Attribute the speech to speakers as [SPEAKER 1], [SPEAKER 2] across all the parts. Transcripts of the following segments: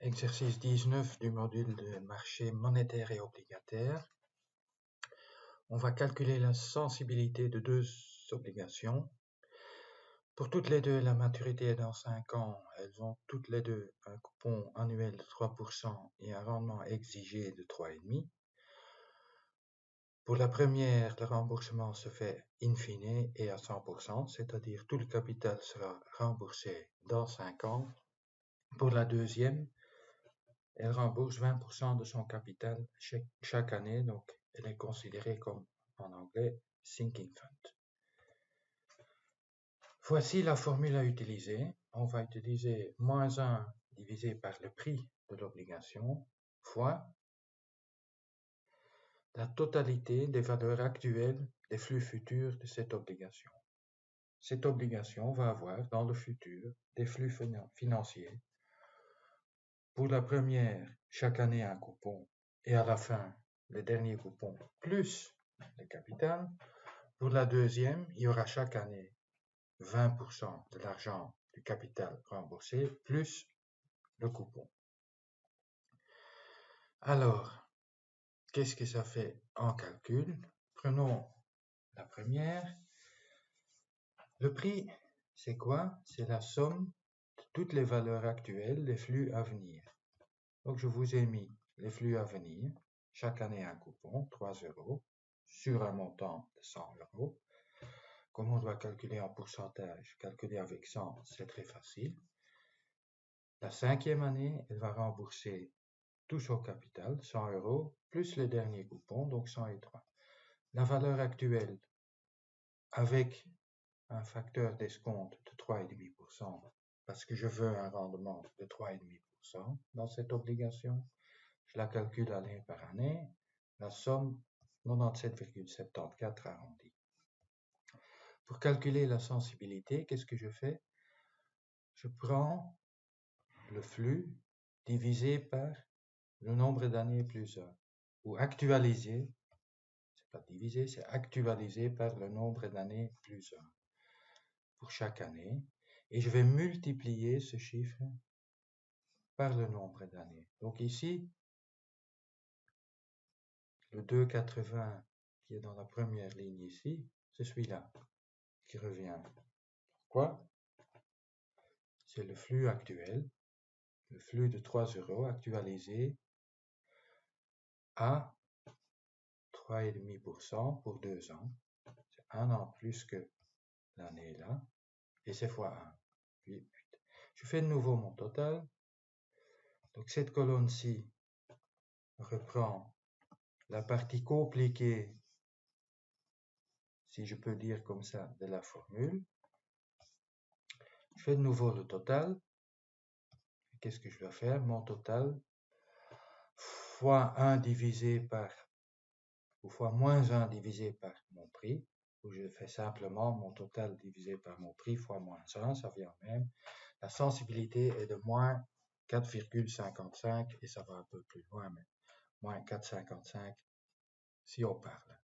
[SPEAKER 1] Exercice 19 du module de marché monétaire et obligataire. On va calculer la sensibilité de deux obligations. Pour toutes les deux, la maturité est dans 5 ans. Elles ont toutes les deux un coupon annuel de 3% et un rendement exigé de 3,5%. Pour la première, le remboursement se fait in fine et à 100%, c'est-à-dire tout le capital sera remboursé dans 5 ans. Pour la deuxième, elle rembourse 20% de son capital chaque année, donc elle est considérée comme, en anglais, sinking fund. Voici la formule à utiliser. On va utiliser moins 1 divisé par le prix de l'obligation fois la totalité des valeurs actuelles des flux futurs de cette obligation. Cette obligation va avoir dans le futur des flux financiers. Pour la première, chaque année un coupon et à la fin, le dernier coupon plus le capital. Pour la deuxième, il y aura chaque année 20% de l'argent du capital remboursé plus le coupon. Alors, qu'est-ce que ça fait en calcul? Prenons la première. Le prix, c'est quoi? C'est la somme de toutes les valeurs actuelles des flux à venir. Donc, je vous ai mis les flux à venir. Chaque année, un coupon, 3 euros, sur un montant de 100 euros. Comme on doit calculer en pourcentage, calculer avec 100, c'est très facile. La cinquième année, elle va rembourser tout son capital, 100 euros, plus les derniers coupons, donc 103. La valeur actuelle, avec un facteur d'escompte de 3,5%, parce que je veux un rendement de 3,5% dans cette obligation, je la calcule année par année, la somme 97,74 arrondi. Pour calculer la sensibilité, qu'est-ce que je fais? Je prends le flux divisé par le nombre d'années plus 1, ou actualisé, c'est pas divisé, c'est actualisé par le nombre d'années plus 1 pour chaque année, et je vais multiplier ce chiffre par le nombre d'années. Donc ici, le 2,80 qui est dans la première ligne ici, c'est celui-là qui revient. Pourquoi? C'est le flux actuel, le flux de 3 euros actualisé à 3,5% pour 2 ans. C'est 1 an plus que l'année là, et c'est fois 1. Puis, je fais de nouveau mon total. Donc cette colonne-ci reprend la partie compliquée, si je peux dire comme ça, de la formule. Je fais de nouveau le total. Qu'est-ce que je dois faire? Mon total fois 1 divisé par, ou fois moins 1 divisé par mon prix, où je fais simplement mon total divisé par mon prix fois moins 1, ça vient même. La sensibilité est de moins 4,55 et ça va un peu plus loin, mais moins 4,55 si on parle.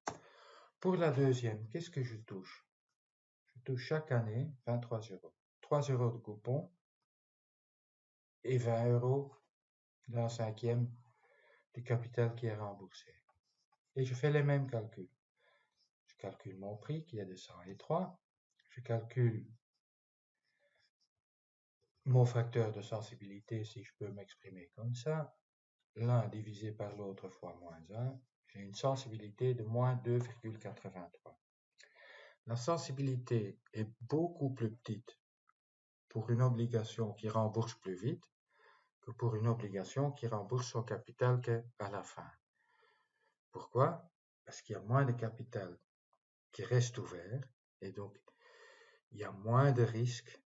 [SPEAKER 1] Pour la deuxième, qu'est-ce que je touche? Je touche chaque année 23 euros. 3 euros de coupon et 20 euros d'un cinquième du capital qui est remboursé. Et je fais les mêmes calculs. Je calcule mon prix qui est de 103. Je calcule mon facteur de sensibilité, si je peux m'exprimer comme ça. L'un divisé par l'autre fois moins 1. J'ai une sensibilité de moins 2,83. La sensibilité est beaucoup plus petite pour une obligation qui rembourse plus vite que pour une obligation qui rembourse son capital qu'à la fin. Pourquoi? Parce qu'il y a moins de capital qui reste ouvert et donc il y a moins de risques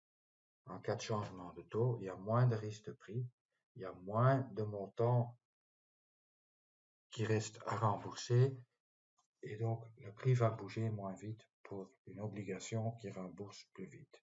[SPEAKER 1] en cas de changement de taux, il y a moins de risques de prix, il y a moins de montants qui restent à rembourser et donc le prix va bouger moins vite pour une obligation qui rembourse plus vite.